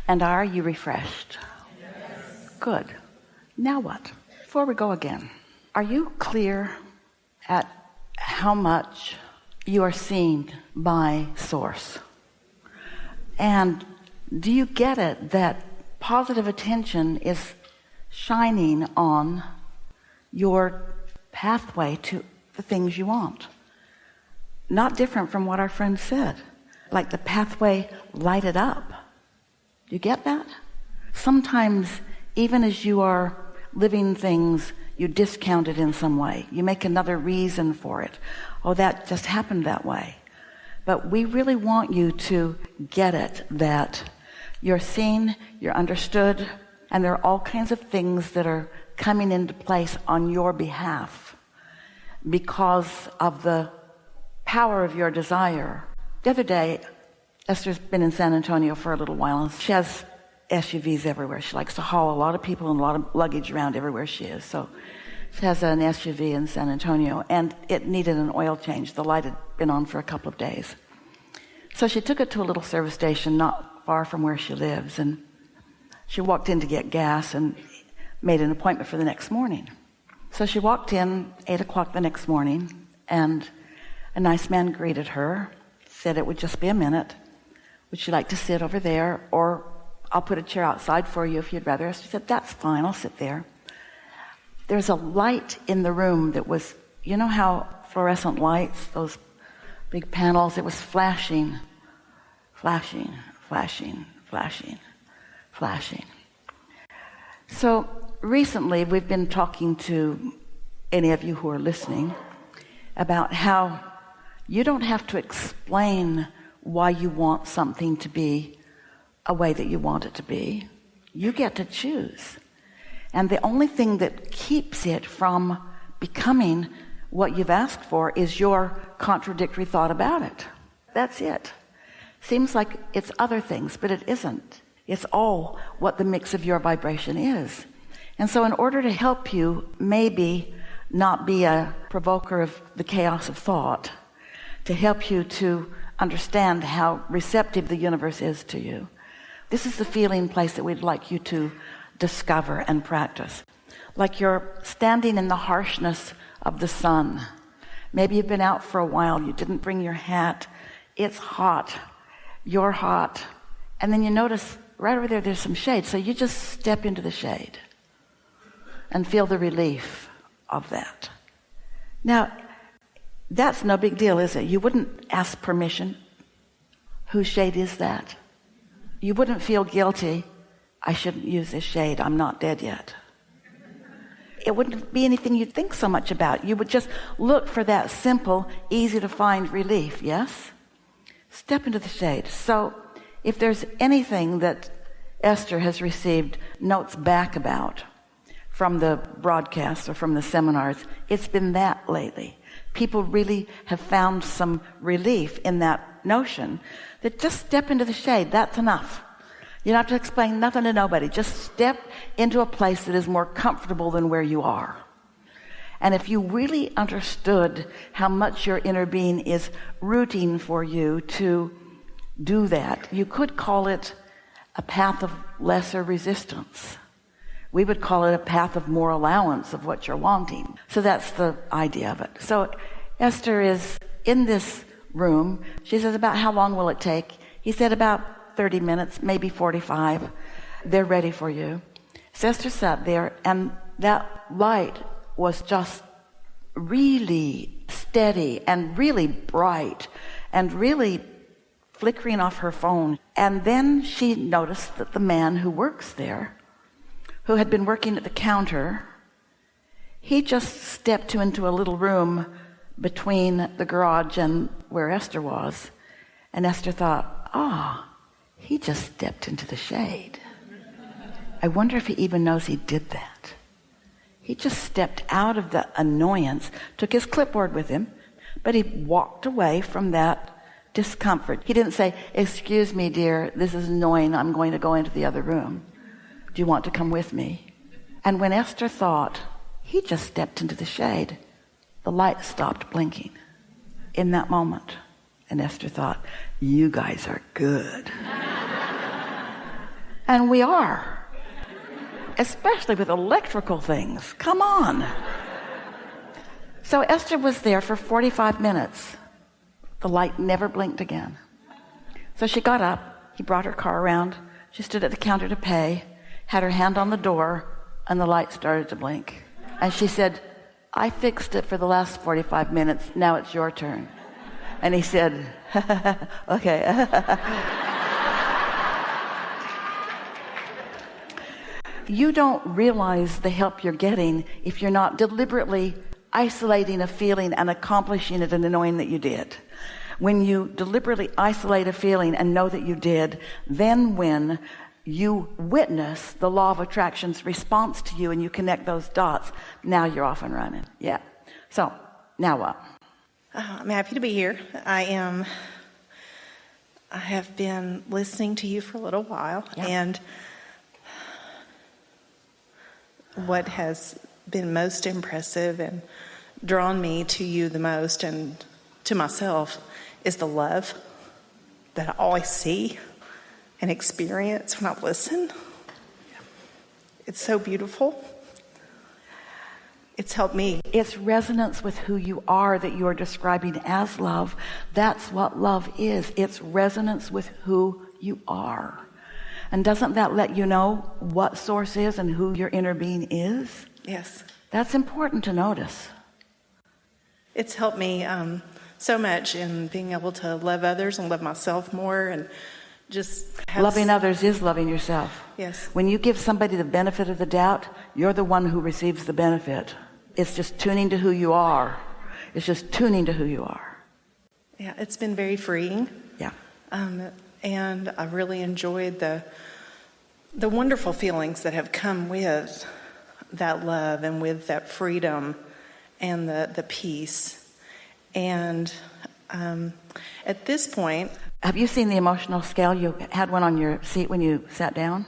And are you refreshed? Yes. Good. Now what? Before we go again, are you clear at how much you are seen by Source? And do you get it that positive attention is shining on your pathway to the things you want? Not different from what our friend said. Like the pathway lighted up. Do you get that? Sometimes, even as you are living things, you discount it in some way. You make another reason for it. Oh, that just happened that way. But we really want you to get it, that you're seen, you're understood, and there are all kinds of things that are coming into place on your behalf because of the power of your desire. The other day, Esther's been in San Antonio for a little while, and she has SUVs everywhere. She likes to haul a lot of people and a lot of luggage around everywhere she is. So she has an SUV in San Antonio, and it needed an oil change. The light had been on for a couple of days. So she took it to a little service station not far from where she lives, and she walked in to get gas and made an appointment for the next morning. So she walked in 8 o'clock the next morning, and a nice man greeted her, said it would just be a minute. Would you like to sit over there, or I'll put a chair outside for you if you'd rather? She said, that's fine, I'll sit there. There's a light in the room that was, you know how fluorescent lights, those big panels, it was flashing, flashing, flashing, flashing, flashing. So recently we've been talking to any of you who are listening about how you don't have to explain why you want something to be a way that you want it to be. You get to choose. And the only thing that keeps it from becoming what you've asked for is your contradictory thought about it. That's it. Seems like it's other things, but it isn't. It's all what the mix of your vibration is. And so in order to help you maybe not be a provoker of the chaos of thought, to help you to understand how receptive the universe is to you, this is the feeling place that we'd like you to discover and practice. Like you're standing in the harshness of the sun. Maybe you've been out for a while, you didn't bring your hat, it's hot, you're hot, and then you notice right over there there's some shade, so you just step into the shade and feel the relief of that. Now, that's no big deal, is it? You wouldn't ask permission. Whose shade is that? You wouldn't feel guilty. I shouldn't use this shade. I'm not dead yet. It wouldn't be anything you'd think so much about. You would just look for that simple, easy to find relief, yes? Step into the shade. So if there's anything that Esther has received notes back about from the broadcasts or from the seminars, it's been that lately. People really have found some relief in that notion that just step into the shade, that's enough. You don't have to explain nothing to nobody. Just step into a place that is more comfortable than where you are. And if you really understood how much your inner being is rooting for you to do that, you could call it a path of lesser resistance. We would call it a path of more allowance of what you're wanting. So that's the idea of it. So Esther is in this room. She says, about how long will it take? He said, about 30 minutes, maybe 45. They're ready for you. So Esther sat there, and that light was just really steady and really bright and really flickering off her phone. And then she noticed that the man who works there, who had been working at the counter, he just stepped into a little room between the garage and where Esther was. And Esther thought, he just stepped into the shade. I wonder if he even knows he did that. He just stepped out of the annoyance, took his clipboard with him, but he walked away from that discomfort. He didn't say, excuse me, dear, this is annoying, I'm going to go into the other room. Do you want to come with me? And when Esther thought, he just stepped into the shade, the light stopped blinking in that moment. And Esther thought, you guys are good. And we are. Especially with electrical things. Come on. So Esther was there for 45 minutes. The light never blinked again. So she got up. He brought her car around. She stood at the counter to pay, had her hand on the door, and the light started to blink. And she said, I fixed it for the last 45 minutes. Now it's your turn. And he said, okay. You don't realize the help you're getting if you're not deliberately isolating a feeling and accomplishing it and knowing that you did. When you deliberately isolate a feeling and know that you did, then when you witness the law of attraction's response to you and you connect those dots, now you're off and running. Yeah. So, now what? I'm happy to be here. I have been listening to you for a little while, and what has been most impressive and drawn me to you the most and to myself is the love that I always see and experience when I listen. It's so beautiful. It's helped me. It's resonance with who you are that you are describing as love. That's what love is. It's resonance with who you are. And doesn't that let you know what source is and who your inner being is? Yes. That's important to notice. It's helped me so much in being able to love others and love myself more, and just loving others is loving yourself. Yes. When you give somebody the benefit of the doubt, you're the one who receives the benefit. It's just tuning to who you are. It's just tuning to who you are. Yeah, it's been very freeing. Yeah. And I really enjoyed the wonderful feelings that have come with that love and with that freedom and the peace. And at this point... Have you seen the emotional scale? You had one on your seat when you sat down?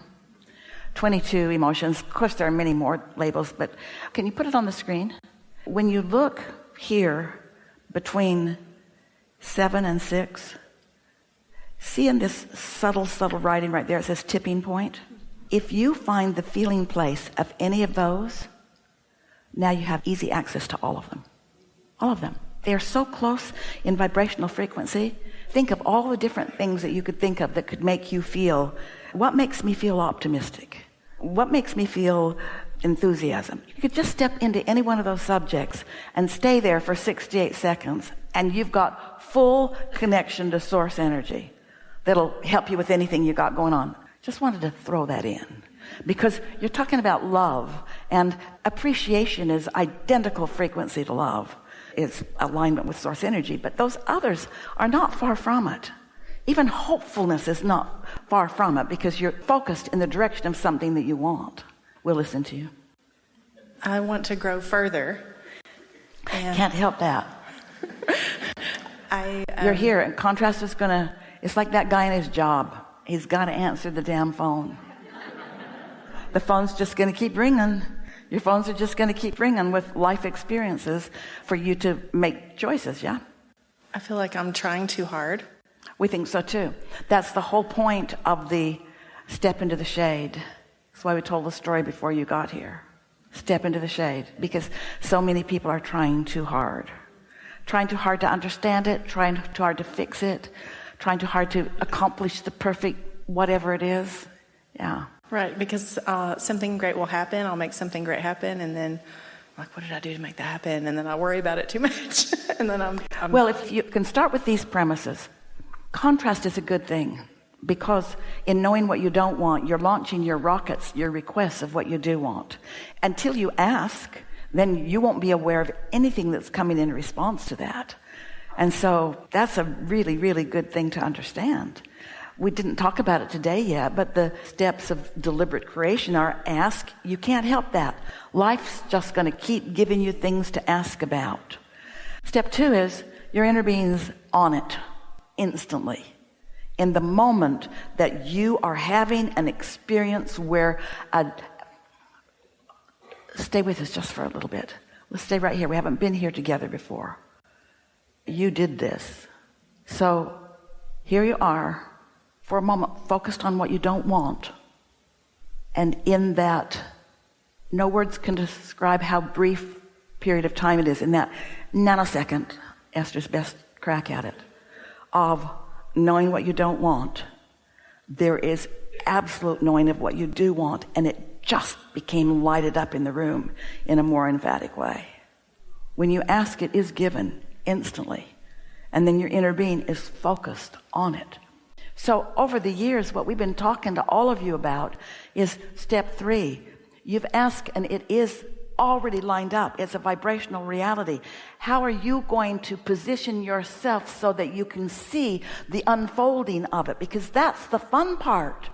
22 emotions. Of course, there are many more labels, but can you put it on the screen? When you look here between 7 and 6, see in this subtle writing right there, it says tipping point. If you find the feeling place of any of those, now you have easy access to all of them. All of them. They are so close in vibrational frequency. Think of all the different things that you could think of that could make you feel, what makes me feel optimistic? What makes me feel enthusiasm? You could just step into any one of those subjects and stay there for 68 seconds, and you've got full connection to source energy that'll help you with anything you got going on. Just wanted to throw that in, because you're talking about love, and appreciation is identical frequency to love. It's alignment with source energy, but those others are not far from it. Even hopefulness is not far from it, because you're focused in the direction of something that you want. We'll listen to you. I want to grow further. And can't help that. You're here, and contrast is gonna, it's like that guy in his job. He's got to answer the damn phone. The phone's just going to keep ringing. Your phones are just going to keep ringing with life experiences for you to make choices, yeah? I feel like I'm trying too hard. We think so too. That's the whole point of the step into the shade. That's why we told the story before you got here. Step into the shade, because so many people are trying too hard. Trying too hard to understand it, trying too hard to fix it, trying too hard to accomplish the perfect whatever it is. Yeah. Right, because something great will happen. I'll make something great happen, and then I'm like, what did I do to make that happen? And then I worry about it too much. And then I'm Well, if you can start with these premises, contrast is a good thing, because in knowing what you don't want, you're launching your rockets, your requests of what you do want. Until you ask, then you won't be aware of anything that's coming in response to that. And so that's a really, really good thing to understand. We didn't talk about it today yet, but the steps of deliberate creation are ask. You can't help that. Life's just going to keep giving you things to ask about. Step 2 is your inner being's on it instantly. In the moment that you are having an experience where stay with us just for a little bit. Let's stay right here. We haven't been here together before. You did this. So here you are for a moment, focused on what you don't want. And in that, no words can describe how brief period of time it is. In that nanosecond, Esther's best crack at it, of knowing what you don't want, there is absolute knowing of what you do want, and it just became lighted up in the room in a more emphatic way. When you ask, it is given instantly, and then your inner being is focused on it. So over the years, what we've been talking to all of you about is step 3. You've asked, and it is already lined up. It's a vibrational reality. How are you going to position yourself so that you can see the unfolding of it? Because that's the fun part.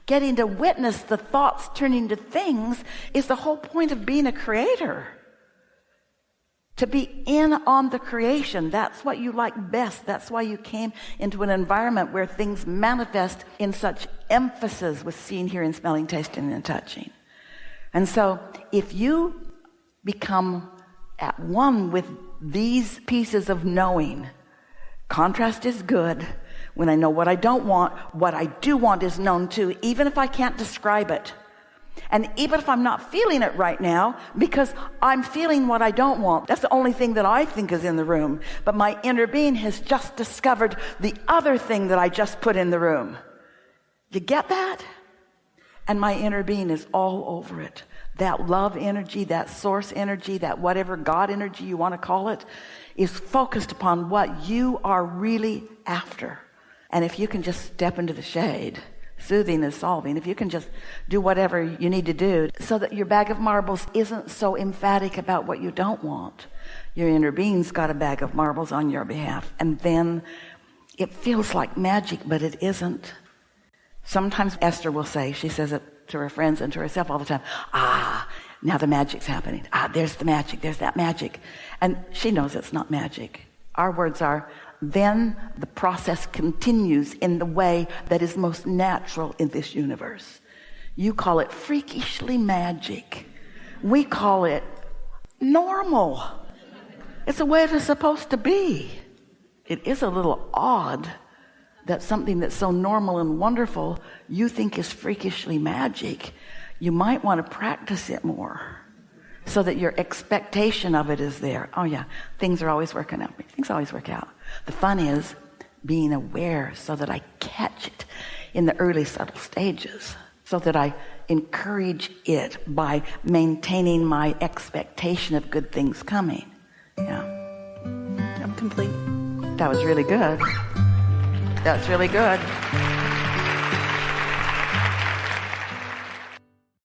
Getting to witness the thoughts turning to things is the whole point of being a creator. To be in on the creation. That's what you like best. That's why you came into an environment where things manifest in such emphasis with seeing, hearing, smelling, tasting, and touching. And so if you become at one with these pieces of knowing, contrast is good. When I know what I don't want, what I do want is known too, even if I can't describe it. And even if I'm not feeling it right now, because I'm feeling what I don't want, that's the only thing that I think is in the room. But my inner being has just discovered the other thing that I just put in the room. You get that? And my inner being is all over it. That love energy, that source energy, that whatever God energy you want to call it, is focused upon what you are really after. And if you can just step into the shade, soothing is solving, if you can just do whatever you need to do so that your bag of marbles isn't so emphatic about what you don't want, your inner being's got a bag of marbles on your behalf. And then it feels like magic, but it isn't. Sometimes Esther will say, she says it to her friends and to herself all the time, now the magic's happening. There's the magic, there's that magic. And she knows it's not magic. Our words are, then the process continues in the way that is most natural in this universe. You call it freakishly magic. We call it normal. It's the way it is supposed to be. It is a little odd that something that's so normal and wonderful you think is freakishly magic. You might want to practice it more so that your expectation of it is there. Oh yeah, things are always working out. Things always work out. The fun is being aware so that I catch it in the early subtle stages, so that I encourage it by maintaining my expectation of good things coming. Yeah. I'm complete. That was really good. That's really good.